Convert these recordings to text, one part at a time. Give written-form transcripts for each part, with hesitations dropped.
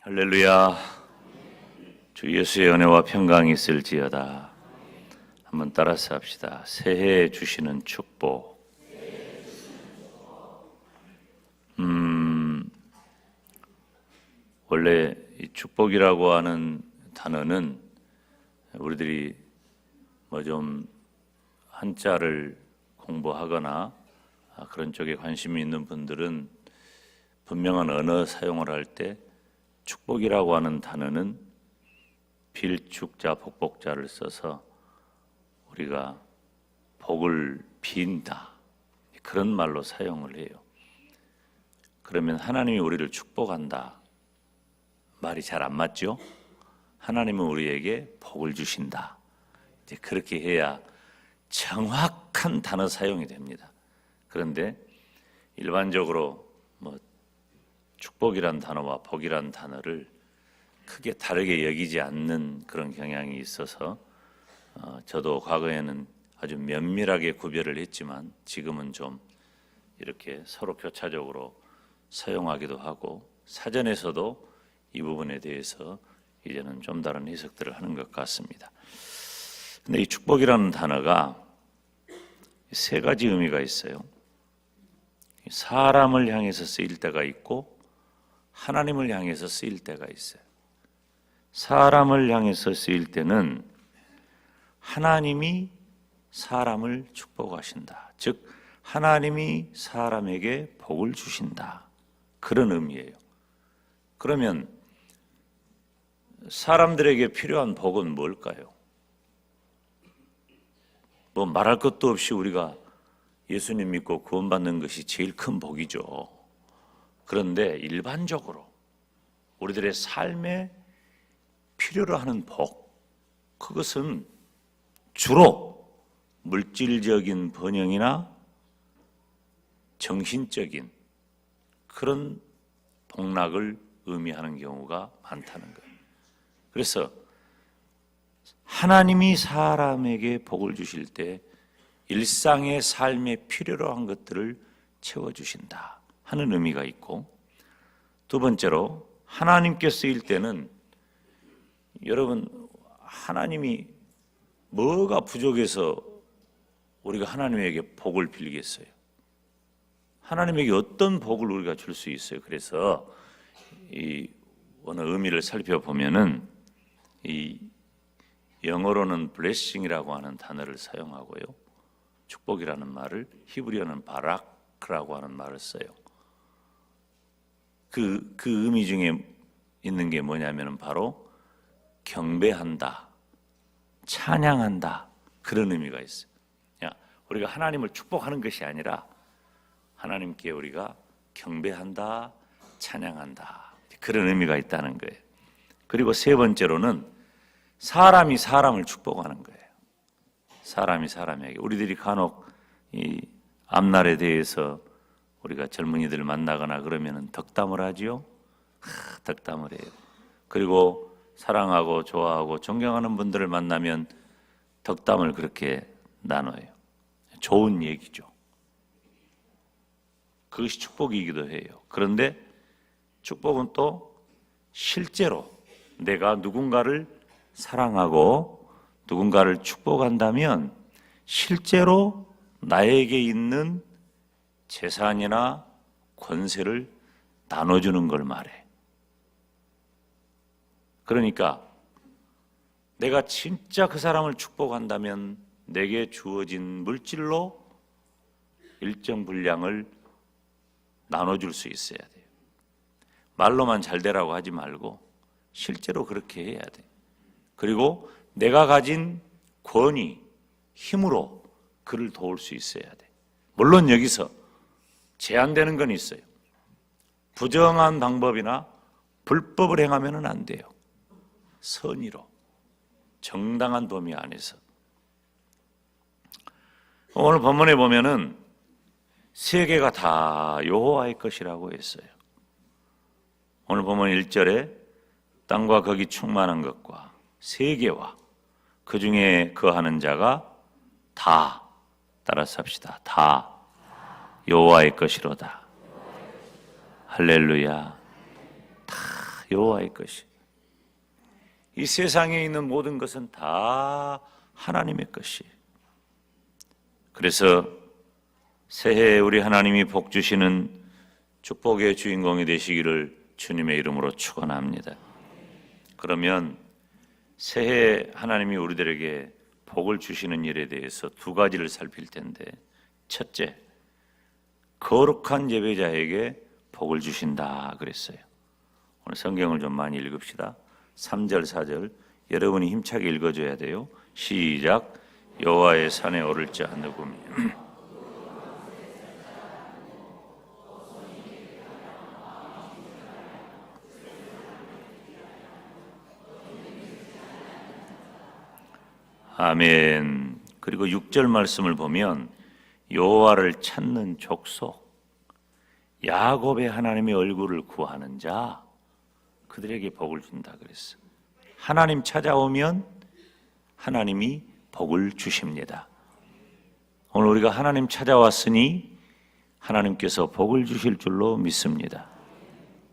할렐루야. 주 예수의 은혜와 평강이 있을지어다. 한번 따라서 합시다. 새해 주시는 축복. 원래 이 축복이라고 하는 단어는 우리들이 뭐 좀 한자를 공부하거나 그런 쪽에 관심이 있는 분들은 분명한 언어 사용을 할 때 축복이라고 하는 단어는 빌축자, 복복자를 써서 우리가 복을 빈다, 그런 말로 사용을 해요. 그러면 하나님이 우리를 축복한다 말이 잘 안 맞죠? 하나님은 우리에게 복을 주신다, 이제 그렇게 해야 정확한 단어 사용이 됩니다. 그런데 일반적으로 뭐 축복이란 단어와 복이란 단어를 크게 다르게 여기지 않는 그런 경향이 있어서 저도 과거에는 아주 면밀하게 구별을 했지만 지금은 좀 이렇게 서로 교차적으로 사용하기도 하고 사전에서도 이 부분에 대해서 이제는 좀 다른 해석들을 하는 것 같습니다. 근데 이 축복이라는 단어가 세 가지 의미가 있어요. 사람을 향해서 쓰일 때가 있고 하나님을 향해서 쓰일 때가 있어요. 사람을 향해서 쓰일 때는 하나님이 사람을 축복하신다, 즉 하나님이 사람에게 복을 주신다, 그런 의미예요. 그러면 사람들에게 필요한 복은 뭘까요? 뭐 말할 것도 없이 우리가 예수님 믿고 구원받는 것이 제일 큰 복이죠. 그런데 일반적으로 우리들의 삶에 필요로 하는 복, 그것은 주로 물질적인 번영이나 정신적인 그런 복락을 의미하는 경우가 많다는 거예요. 그래서 하나님이 사람에게 복을 주실 때 일상의 삶에 필요로 한 것들을 채워주신다 하는 의미가 있고, 두 번째로 하나님께 쓰일 때는 여러분, 하나님이 뭐가 부족해서 우리가 하나님에게 복을 빌겠어요? 하나님에게 어떤 복을 우리가 줄 수 있어요? 그래서 이 어느 의미를 살펴보면은 이 영어로는 blessing이라고 하는 단어를 사용하고요, 축복이라는 말을 히브리어는 바라크라고 하는 말을 써요. 그 의미 중에 있는 게 뭐냐면 바로 경배한다, 찬양한다, 그런 의미가 있어요. 우리가 하나님을 축복하는 것이 아니라 하나님께 우리가 경배한다, 찬양한다, 그런 의미가 있다는 거예요. 그리고 세 번째로는 사람이 사람을 축복하는 거예요. 사람이 사람에게. 우리들이 간혹 이 앞날에 대해서 우리가 젊은이들 만나거나 그러면은 덕담을 하지요. 덕담을 해요. 그리고 사랑하고 좋아하고 존경하는 분들을 만나면 덕담을 그렇게 나눠요. 좋은 얘기죠. 그것이 축복이기도 해요. 그런데 축복은 또 실제로 내가 누군가를 사랑하고 누군가를 축복한다면 실제로 나에게 있는 재산이나 권세를 나눠주는 걸 말해. 그러니까 내가 진짜 그 사람을 축복한다면 내게 주어진 물질로 일정 분량을 나눠줄 수 있어야 돼요. 말로만 잘 되라고 하지 말고 실제로 그렇게 해야 돼. 그리고 내가 가진 권위, 힘으로 그를 도울 수 있어야 돼. 물론 여기서 제한되는 건 있어요. 부정한 방법이나 불법을 행하면 안 돼요. 선의로, 정당한 범위 안에서. 오늘 본문에 보면은 세 개가 다 여호와의 것이라고 했어요. 오늘 보면 1절에 땅과 거기 충만한 것과 세계와 그 중에 거하는 자가 다, 따라서 합시다. 다 여호와의 것이로다. 할렐루야. 다 여호와의 것이. 이 세상에 있는 모든 것은 다 하나님의 것이. 그래서 새해에 우리 하나님이 복 주시는 축복의 주인공이 되시기를 주님의 이름으로 축원합니다. 그러면 새해 하나님이 우리들에게 복을 주시는 일에 대해서 두 가지를 살필 텐데, 첫째, 거룩한 예배자에게 복을 주신다 그랬어요. 오늘 성경을 좀 많이 읽읍시다. 3절 4절 여러분이 힘차게 읽어줘야 돼요. 시작. 여호와의 산에 오를 자 누구며 아멘. 그리고 6절 말씀을 보면 여호와를 찾는 족속, 야곱의 하나님의 얼굴을 구하는 자, 그들에게 복을 준다 그랬어. 하나님 찾아오면 하나님이 복을 주십니다. 오늘 우리가 하나님 찾아왔으니 하나님께서 복을 주실 줄로 믿습니다.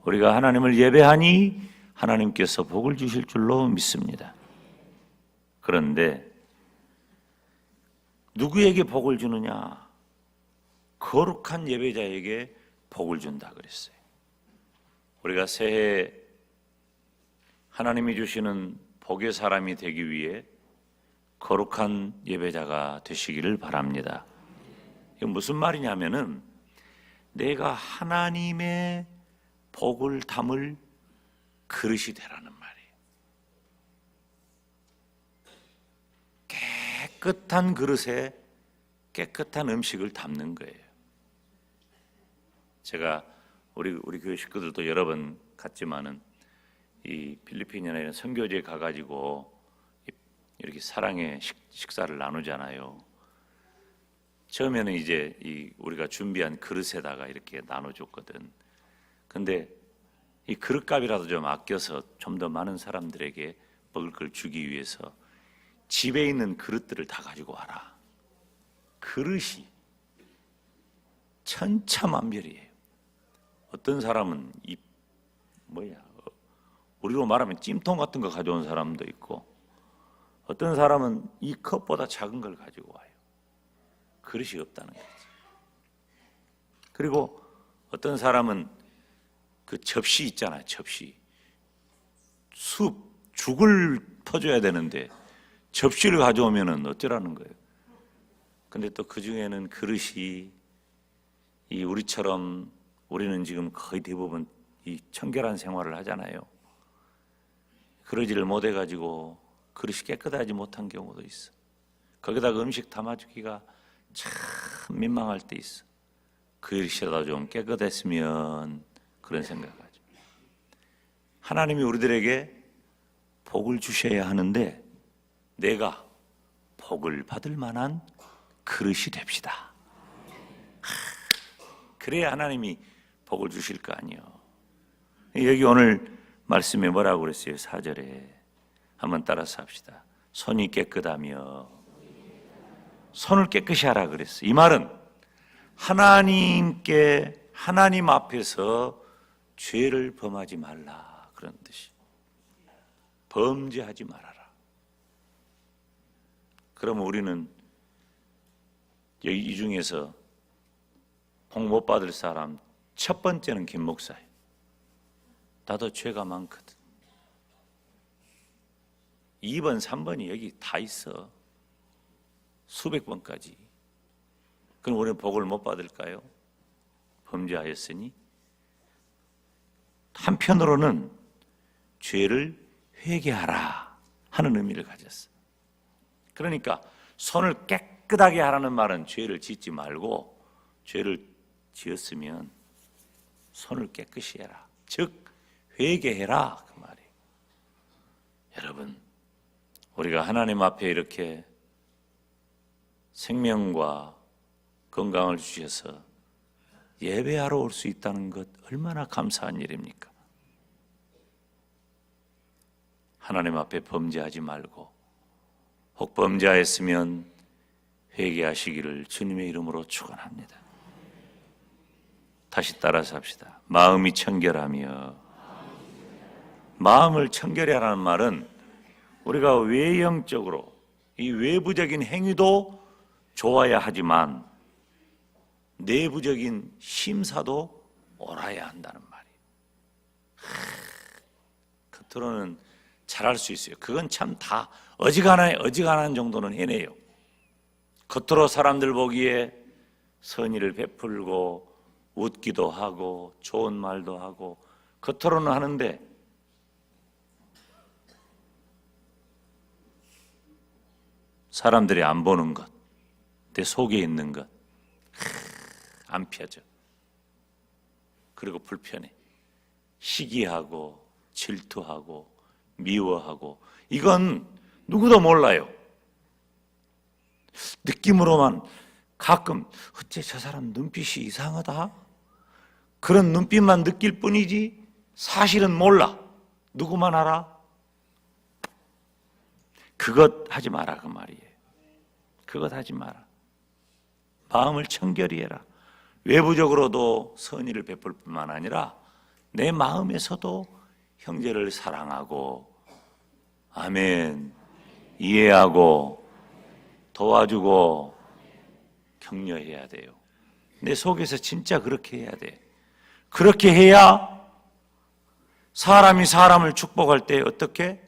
우리가 하나님을 예배하니 하나님께서 복을 주실 줄로 믿습니다. 그런데 누구에게 복을 주느냐? 거룩한 예배자에게 복을 준다 그랬어요. 우리가 새해 하나님이 주시는 복의 사람이 되기 위해 거룩한 예배자가 되시기를 바랍니다. 이건 무슨 말이냐면은 내가 하나님의 복을 담을 그릇이 되라는 말이에요. 깨끗한 그릇에 깨끗한 음식을 담는 거예요. 제가 우리 교회 식구들도 여러 번 갔지만은 이 필리핀이나 이런 선교지에 가가지고 이렇게 사랑의 식사를 나누잖아요. 처음에는 이제 우리가 준비한 그릇에다가 이렇게 나눠줬거든. 근데 이 그릇값이라도 좀 아껴서 좀 더 많은 사람들에게 먹을 걸 주기 위해서 집에 있는 그릇들을 다 가지고 와라. 그릇이 천차만별이에요. 어떤 사람은 우리로 말하면 찜통 같은 거 가져온 사람도 있고, 어떤 사람은 이 컵보다 작은 걸 가지고 와요. 그릇이 없다는 거지. 그리고 어떤 사람은 그 접시 있잖아요. 접시. 죽을 퍼줘야 되는데 접시를 가져오면은 어쩌라는 거예요. 근데 또 그 중에는 그릇이 우리처럼, 우리는 지금 거의 대부분 이 청결한 생활을 하잖아요. 그러지를 못해가지고 그릇이 깨끗하지 못한 경우도 있어. 거기다가 음식 담아주기가 참 민망할 때 있어. 그릇이라도 좀 깨끗했으면, 그런 생각하죠. 하나님이 우리들에게 복을 주셔야 하는데 내가 복을 받을 만한 그릇이 됩시다. 그래야 하나님이 복을 주실 거 아니요. 여기 오늘 말씀에 뭐라고 그랬어요? 4절에 한번 따라서 합시다. 손이 깨끗하며, 손을 깨끗이 하라 그랬어요. 이 말은 하나님 앞에서 죄를 범하지 말라, 그런 뜻이. 범죄하지 말아라. 그러면 우리는 여기 이 중에서 복 못 받을 사람 첫 번째는 김 목사예요. 나도 죄가 많거든. 2번, 3번이 여기 다 있어. 수백 번까지. 그럼 우리는 복을 못 받을까요? 범죄하였으니. 한편으로는 죄를 회개하라 하는 의미를 가졌어. 그러니까 손을 깨끗하게 하라는 말은 죄를 짓지 말고, 죄를 지었으면 손을 깨끗이 해라. 즉 회개해라, 그 말이에요. 여러분, 우리가 하나님 앞에 이렇게 생명과 건강을 주셔서 예배하러 올 수 있다는 것 얼마나 감사한 일입니까? 하나님 앞에 범죄하지 말고, 혹 범죄하였으면 회개하시기를 주님의 이름으로 축원합니다. 다시 따라서 합시다. 마음이 청결하며 마음을 청결히 하라는 말은 우리가 외형적으로 이 외부적인 행위도 좋아야 하지만 내부적인 심사도 옳아야 한다는 말이에요. 겉으로는 잘할 수 있어요. 그건 참 다 어지간한 정도는 해내요. 겉으로 사람들 보기에 선의를 베풀고 웃기도 하고 좋은 말도 하고 겉으로는 하는데 사람들이 안 보는 것, 내 속에 있는 것 안 펴져. 그리고 불편해. 시기하고 질투하고 미워하고 이건 누구도 몰라요. 느낌으로만 가끔 어째 저 사람 눈빛이 이상하다 그런 눈빛만 느낄 뿐이지 사실은 몰라. 누구만 알아? 그것 하지 마라 그 말이에요. 그것 하지 마라. 마음을 청결히 해라. 외부적으로도 선의를 베풀 뿐만 아니라 내 마음에서도 형제를 사랑하고 아멘 이해하고 도와주고 격려해야 돼요. 내 속에서 진짜 그렇게 해야 돼. 그렇게 해야 사람이 사람을 축복할 때 어떻게?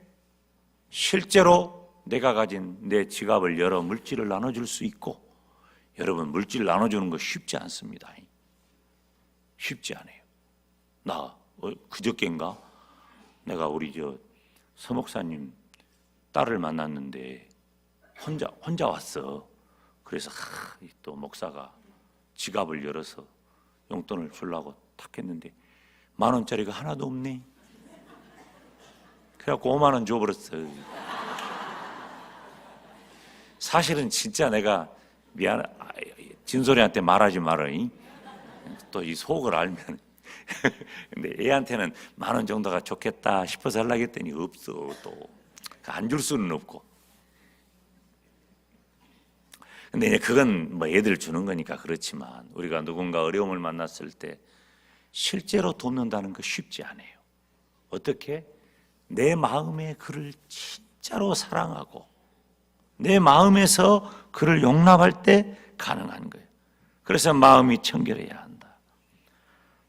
실제로 내가 가진 내 지갑을 열어 물질을 나눠줄 수 있고 여러분 물질 나눠주는 거 쉽지 않습니다. 쉽지 않아요. 나 그저께인가 내가 우리 서 목사님 딸을 만났는데 혼자 왔어. 그래서 또 목사가 지갑을 열어서 용돈을 주려고 탁 했는데 10,000원짜리가 하나도 없네. 그래갖고 50,000원 줘버렸어. 사실은 진짜 내가 진솔이한테 말하지 마라. 또 이 속을 알면. 근데 애한테는 10,000원 정도가 좋겠다 싶어서 하려고 했더니 없어. 또 안 줄 수는 없고. 근데 그건 뭐 애들 주는 거니까 그렇지만 우리가 누군가 어려움을 만났을 때 실제로 돕는다는 거 쉽지 않아요. 어떻게? 내 마음에 그를 진짜로 사랑하고 내 마음에서 그를 용납할 때 가능한 거예요. 그래서 마음이 청결해야 한다.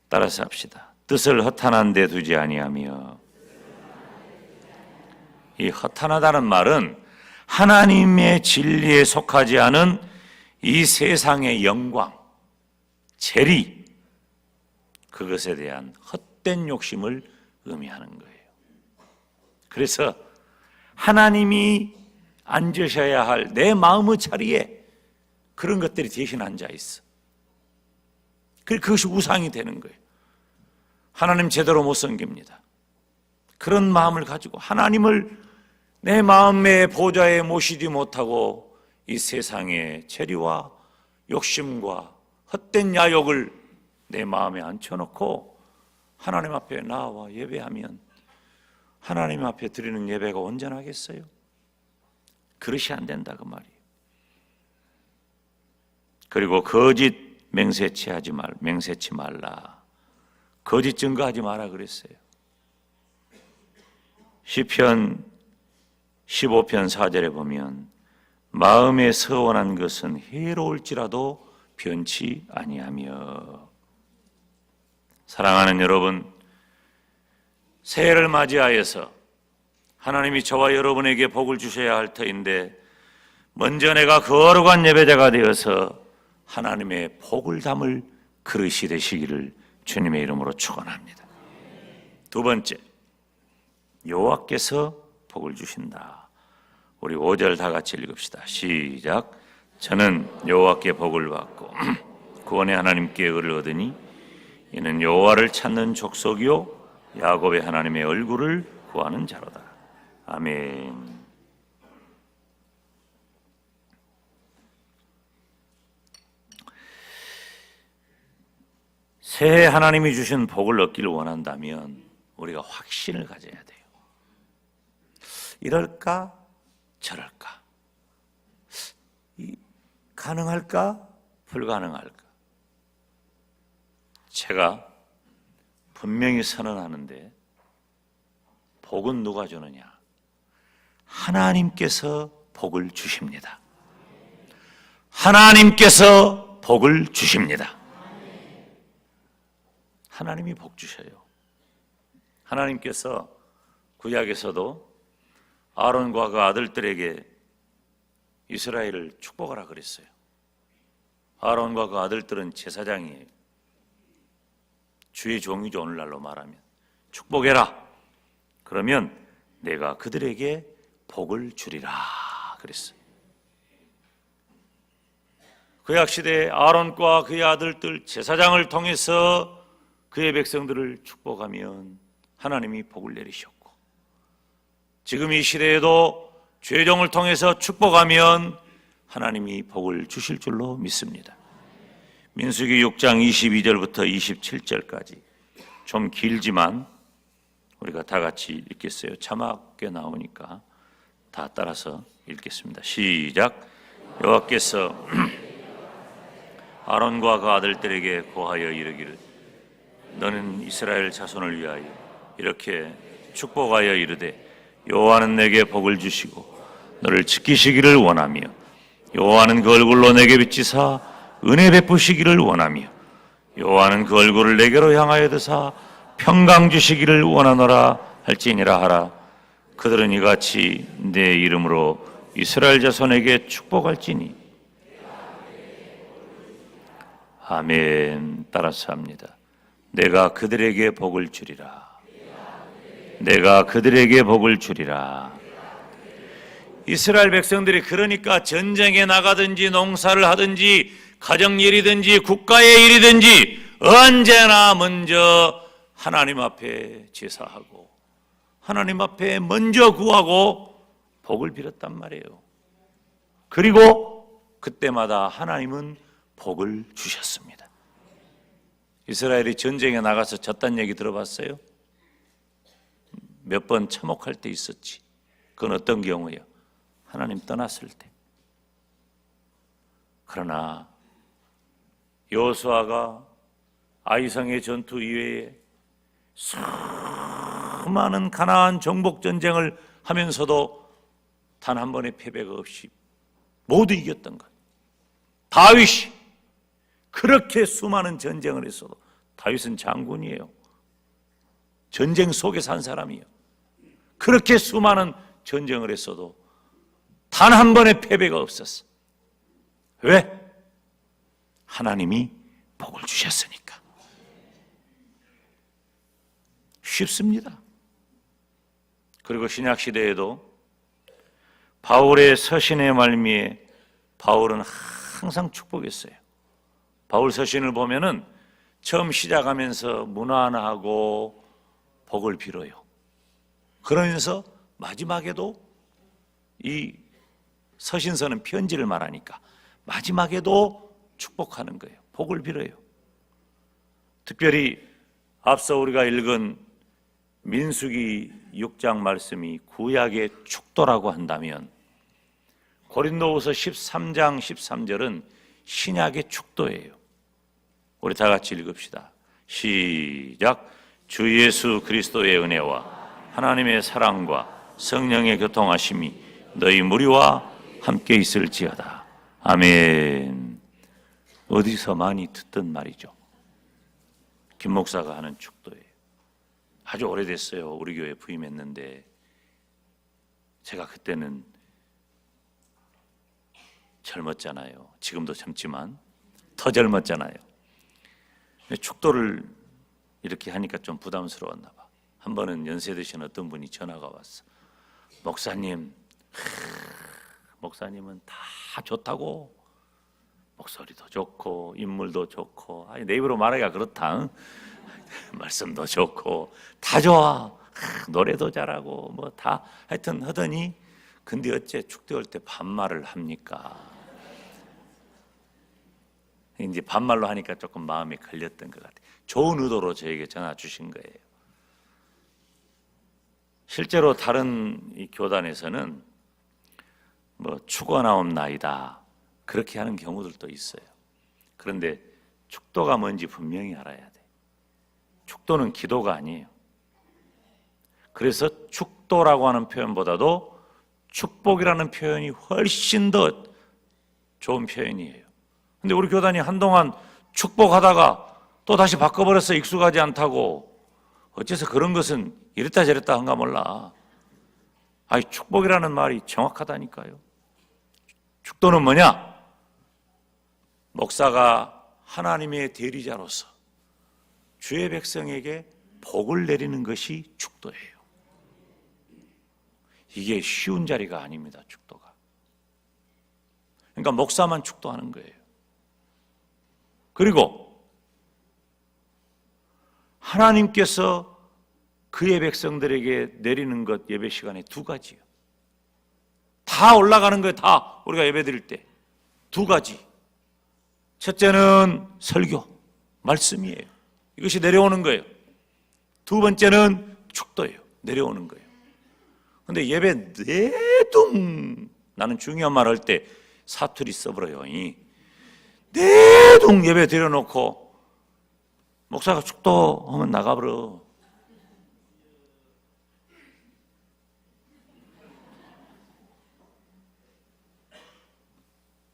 따라서 합시다. 뜻을 허탄한 데 두지 아니하며. 이 허탄하다는 말은 하나님의 진리에 속하지 않은 이 세상의 영광, 재리, 그것에 대한 헛된 욕심을 의미하는 거예요. 그래서 하나님이 앉으셔야 할 내 마음의 자리에 그런 것들이 대신 앉아 있어. 그것이 우상이 되는 거예요. 하나님 제대로 못 섬깁니다. 그런 마음을 가지고 하나님을 내 마음의 보좌에 모시지 못하고 이 세상의 재리와 욕심과 헛된 야욕을 내 마음에 앉혀놓고 하나님 앞에 나와 예배하면 하나님 앞에 드리는 예배가 온전하겠어요? 그릇이 안 된다 그 말이에요. 그리고 거짓 맹세치 말라. 거짓 증거하지 마라 그랬어요. 시편 15편 4절에 보면 마음에 서원한 것은 해로울지라도 변치 아니하며. 사랑하는 여러분, 새해를 맞이하여서 하나님이 저와 여러분에게 복을 주셔야 할 터인데 먼저 내가 거룩한 예배자가 되어서 하나님의 복을 담을 그릇이 되시기를 주님의 이름으로 축원합니다. 두 번째, 여호와께서 복을 주신다. 우리 5절 다 같이 읽읍시다. 시작. 저는 여호와께 복을 받고 구원의 하나님께 의를 얻으니 이는 여호와를 찾는 족속이요 야곱의 하나님의 얼굴을 구하는 자로다. 아멘. 새해 하나님이 주신 복을 얻기를 원한다면 우리가 확신을 가져야 돼요. 이럴까? 저럴까? 가능할까? 불가능할까? 제가 분명히 선언하는데 복은 누가 주느냐? 하나님께서 복을 주십니다. 하나님께서 복을 주십니다. 하나님이 복 주셔요. 하나님께서 구약에서도 아론과 그 아들들에게 이스라엘을 축복하라 그랬어요. 아론과 그 아들들은 제사장이에요. 주의 종이죠. 오늘날로 말하면 축복해라. 그러면 내가 그들에게 복을 주리라 그랬어요. 구약시대에 아론과 그의 아들들 제사장을 통해서 그의 백성들을 축복하면 하나님이 복을 내리셨고, 지금 이 시대에도 죄종을 통해서 축복하면 하나님이 복을 주실 줄로 믿습니다. 민수기 6장 22절부터 27절까지 좀 길지만 우리가 다 같이 읽겠어요. 자막에 나오니까 다 따라서 읽겠습니다. 시작. 여호와께서 아론과 그 아들들에게 고하여 이르기를 너는 이스라엘 자손을 위하여 이렇게 축복하여 이르되 여호와는 내게 복을 주시고 너를 지키시기를 원하며 여호와는 그 얼굴로 내게 비치사 은혜 베푸시기를 원하며 여호와는 그 얼굴을 내게로 향하여 드사 평강 주시기를 원하노라 할지니라 하라. 그들은 이같이 내 이름으로 이스라엘 자손에게 축복할지니. 아멘. 따라서 합니다. 내가 그들에게 복을 주리라. 내가 그들에게 복을 주리라. 이스라엘 백성들이 그러니까 전쟁에 나가든지 농사를 하든지 가정일이든지 국가의 일이든지 언제나 먼저 하나님 앞에 제사하고 하나님 앞에 먼저 구하고 복을 빌었단 말이에요. 그리고 그때마다 하나님은 복을 주셨습니다. 이스라엘이 전쟁에 나가서 졌다는 얘기 들어봤어요? 몇 번 참혹할 때 있었지. 그건 어떤 경우예요? 하나님 떠났을 때. 그러나 여호수아가 아이성의 전투 이외에 수많은 가나안 정복 전쟁을 하면서도 단 한 번의 패배가 없이 모두 이겼던 것. 다윗이 그렇게 수많은 전쟁을 했어도, 다윗은 장군이에요. 전쟁 속에 산 사람이에요. 그렇게 수많은 전쟁을 했어도 단 한 번의 패배가 없었어. 왜? 하나님이 복을 주셨으니까. 쉽습니다. 그리고 신약 시대에도 바울의 서신의 말미에 바울은 항상 축복했어요. 바울 서신을 보면은 처음 시작하면서 문안하고 복을 빌어요. 그러면서 마지막에도 이 서신서는 편지를 말하니까 마지막에도 축복하는 거예요. 복을 빌어요. 특별히 앞서 우리가 읽은 민수기 6장 말씀이 구약의 축도라고 한다면 고린도후서 13장 13절은 신약의 축도예요. 우리 다 같이 읽읍시다. 시작. 주 예수 그리스도의 은혜와 하나님의 사랑과 성령의 교통하심이 너희 무리와 함께 있을지어다. 아멘. 어디서 많이 듣던 말이죠. 김 목사가 하는 축도예요. 아주 오래됐어요. 우리 교회 부임했는데 제가 그때는 젊었잖아요. 지금도 젊지만 더 젊었잖아요. 축도를 이렇게 하니까 좀 부담스러웠나 봐. 한 번은 연세 드신 어떤 분이 전화가 왔어. 목사님은 다 좋다고. 목소리도 좋고 인물도 좋고, 아니 내 입으로 말하기가 그렇다. 응? 말씀도 좋고 다 좋아. 노래도 잘하고 뭐 다 하여튼 하더니, 근데 어째 축대 올 때 반말을 합니까? 이제 반말로 하니까 조금 마음이 걸렸던 것 같아요. 좋은 의도로 저에게 전화 주신 거예요. 실제로 다른 이 교단에서는 뭐 축원하옵나이다 그렇게 하는 경우들도 있어요. 그런데 축도가 뭔지 분명히 알아야 돼. 축도는 기도가 아니에요. 그래서 축도라고 하는 표현보다도 축복이라는 표현이 훨씬 더 좋은 표현이에요. 근데 우리 교단이 한동안 축복하다가 또 다시 바꿔버려서 익숙하지 않다고 어째서 그런 것은 이랬다 저랬다 한가 몰라. 아니, 축복이라는 말이 정확하다니까요. 축도는 뭐냐? 목사가 하나님의 대리자로서 주의 백성에게 복을 내리는 것이 축도예요. 이게 쉬운 자리가 아닙니다, 축도가. 그러니까 목사만 축도하는 거예요. 그리고 하나님께서 그의 백성들에게 내리는 것 예배 시간에 두 가지요. 다 올라가는 거예요. 다 우리가 예배 드릴 때 두 가지. 첫째는 설교, 말씀이에요. 이것이 내려오는 거예요. 두 번째는 축도예요. 내려오는 거예요. 근데 예배 내둥, 나는 중요한 말 할 때 사투리 써버려요. 내둥 예배 드려놓고 목사가 축도하면 나가버려.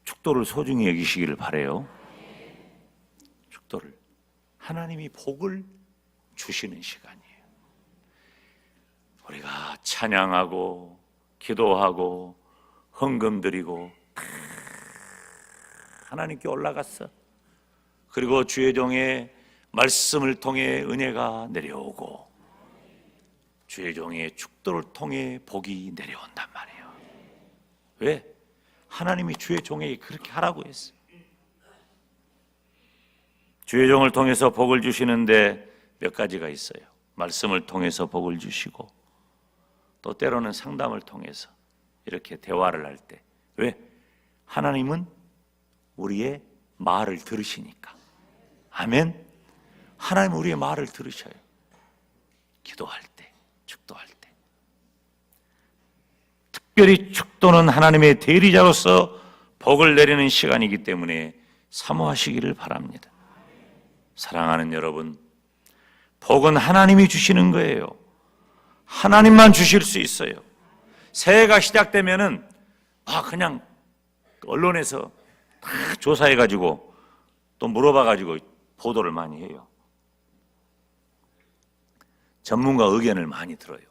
축도를 소중히 여기시기를 바라요. 축도를 하나님이 복을 주시는 시간이에요. 우리가 찬양하고 기도하고 헌금 드리고 하나님께 올라갔어. 그리고 주의 종의 말씀을 통해 은혜가 내려오고 주의 종의 축도를 통해 복이 내려온단 말이에요. 왜? 하나님이 주의 종에게 그렇게 하라고 했어요. 주의 종을 통해서 복을 주시는데 몇 가지가 있어요. 말씀을 통해서 복을 주시고 또 때로는 상담을 통해서 이렇게 대화를 할 때. 왜? 하나님은 우리의 말을 들으시니까. 아멘. 하나님은 우리의 말을 들으셔요. 기도할 때, 축도할 때. 특별히 축도는 하나님의 대리자로서 복을 내리는 시간이기 때문에 사모하시기를 바랍니다. 사랑하는 여러분, 복은 하나님이 주시는 거예요. 하나님만 주실 수 있어요. 새해가 시작되면은 그냥 언론에서 다 조사해가지고 또 물어봐가지고 보도를 많이 해요. 전문가 의견을 많이 들어요.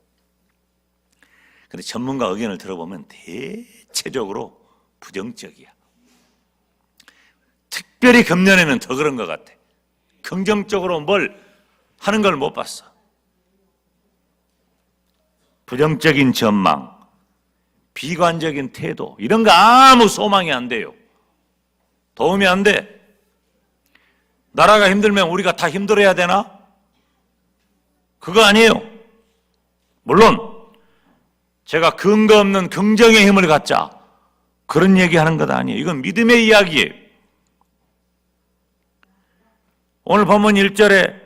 근데 전문가 의견을 들어보면 대체적으로 부정적이야. 특별히 금년에는 더 그런 것 같아. 긍정적으로 뭘 하는 걸 못 봤어. 부정적인 전망, 비관적인 태도, 이런 거 아무 소망이 안 돼요. 도움이 안 돼. 나라가 힘들면 우리가 다 힘들어야 되나? 그거 아니에요. 물론 제가 근거 없는 긍정의 힘을 갖자, 그런 얘기하는 것 아니에요. 이건 믿음의 이야기예요. 오늘 본문 1절에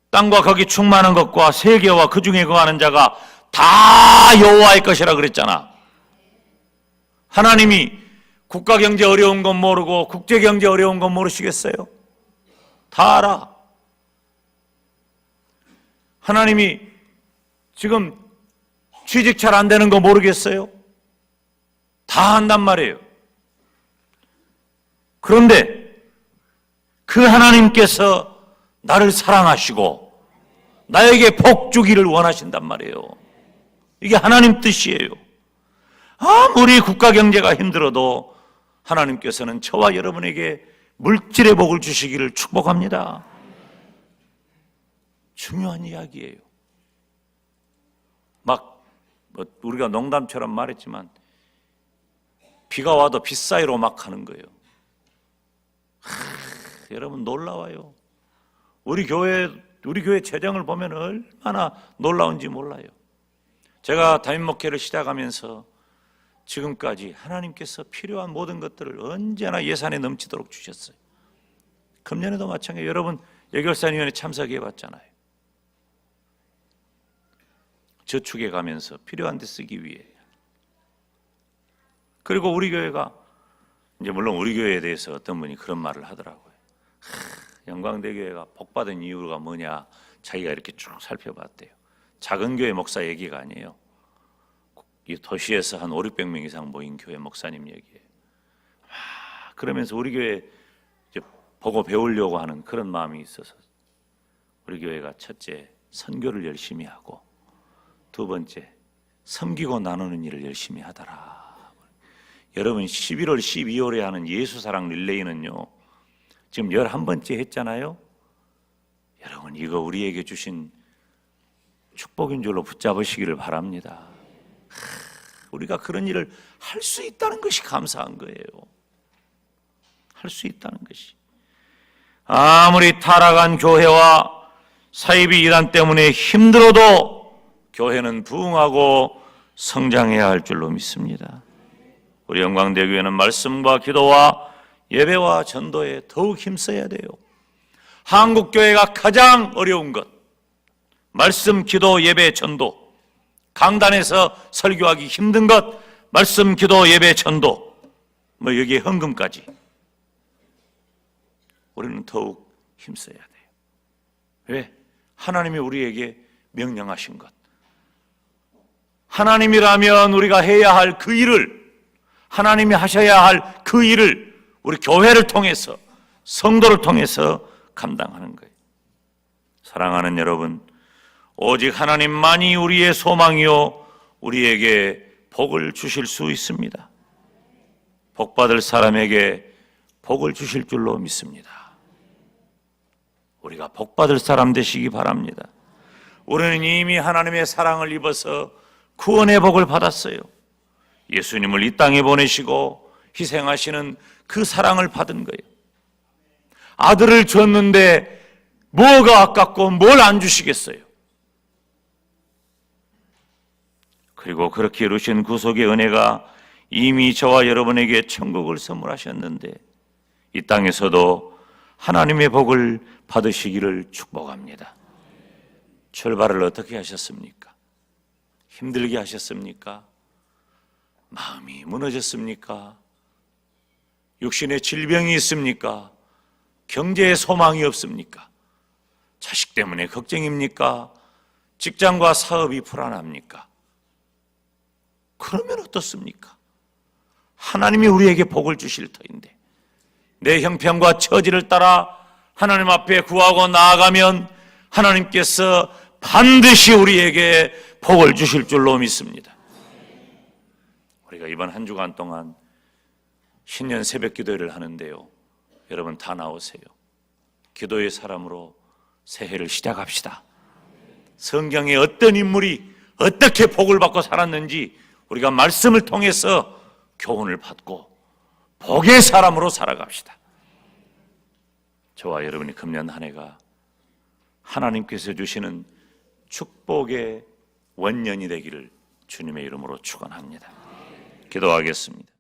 땅과 거기 충만한 것과 세계와 그 중에 거하는 자가 다 여호와의 것이라 그랬잖아. 하나님이 국가 경제 어려운 건 모르고 국제 경제 어려운 건 모르시겠어요? 다 알아. 하나님이 지금 취직 잘 안 되는 거 모르겠어요? 다 한단 말이에요. 그런데 그 하나님께서 나를 사랑하시고 나에게 복 주기를 원하신단 말이에요. 이게 하나님 뜻이에요. 아무리 국가 경제가 힘들어도 하나님께서는 저와 여러분에게 물질의 복을 주시기를 축복합니다. 중요한 이야기예요. 우리가 농담처럼 말했지만 비가 와도 빗 사이로 막 하는 거예요. 여러분 놀라워요. 우리 교회 재정을 보면 얼마나 놀라운지 몰라요. 제가 담임 목회를 시작하면서 지금까지 하나님께서 필요한 모든 것들을 언제나 예산에 넘치도록 주셨어요. 금년에도 마찬가지예요. 여러분 예결산위원회 참석해 봤잖아요. 저축해 가면서 필요한 데 쓰기 위해. 그리고 우리 교회가 이제 물론 우리 교회에 대해서 어떤 분이 그런 말을 하더라고요. 영광대교회가 복받은 이유가 뭐냐, 자기가 이렇게 쭉 살펴봤대요. 작은 교회 목사 얘기가 아니에요. 이 도시에서 한 500~600명 이상 모인 교회 목사님 얘기예요. 그러면서 우리 교회 이제 보고 배우려고 하는 그런 마음이 있어서 우리 교회가 첫째, 선교를 열심히 하고, 두 번째, 섬기고 나누는 일을 열심히 하더라. 여러분 11월, 12월에 하는 예수사랑 릴레이는요, 지금 11번째 했잖아요. 여러분 이거 우리에게 주신 축복인 줄로 붙잡으시기를 바랍니다. 우리가 그런 일을 할 수 있다는 것이 감사한 거예요. 할 수 있다는 것이. 아무리 타락한 교회와 사이비 이단 때문에 힘들어도 교회는 부흥하고 성장해야 할 줄로 믿습니다. 우리 영광대교회는 말씀과 기도와 예배와 전도에 더욱 힘써야 돼요. 한국교회가 가장 어려운 것, 말씀, 기도, 예배, 전도. 강단에서 설교하기 힘든 것, 말씀, 기도, 예배, 전도. 여기에 헌금까지. 우리는 더욱 힘써야 돼요. 왜? 하나님이 우리에게 명령하신 것. 하나님이라면 우리가 해야 할 그 일을, 하나님이 하셔야 할 그 일을 우리 교회를 통해서, 성도를 통해서 감당하는 거예요. 사랑하는 여러분, 오직 하나님만이 우리의 소망이요 우리에게 복을 주실 수 있습니다. 복받을 사람에게 복을 주실 줄로 믿습니다. 우리가 복받을 사람 되시기 바랍니다. 우리는 이미 하나님의 사랑을 입어서 구원의 복을 받았어요. 예수님을 이 땅에 보내시고 희생하시는 그 사랑을 받은 거예요. 아들을 줬는데 뭐가 아깝고 뭘 안 주시겠어요? 그리고 그렇게 이루신 구속의 은혜가 이미 저와 여러분에게 천국을 선물하셨는데 이 땅에서도 하나님의 복을 받으시기를 축복합니다. 출발을 어떻게 하셨습니까? 힘들게 하셨습니까? 마음이 무너졌습니까? 육신의 질병이 있습니까? 경제에 소망이 없습니까? 자식 때문에 걱정입니까? 직장과 사업이 불안합니까? 그러면 어떻습니까? 하나님이 우리에게 복을 주실 터인데 내 형편과 처지를 따라 하나님 앞에 구하고 나아가면 하나님께서 반드시 우리에게 복을 주실 줄로 믿습니다. 우리가 이번 한 주간 동안 신년 새벽 기도회를 하는데요, 여러분 다 나오세요. 기도의 사람으로 새해를 시작합시다. 성경에 어떤 인물이 어떻게 복을 받고 살았는지 우리가 말씀을 통해서 교훈을 받고 복의 사람으로 살아갑시다. 저와 여러분이 금년 한 해가 하나님께서 주시는 축복의 원년이 되기를 주님의 이름으로 축원합니다. 기도하겠습니다.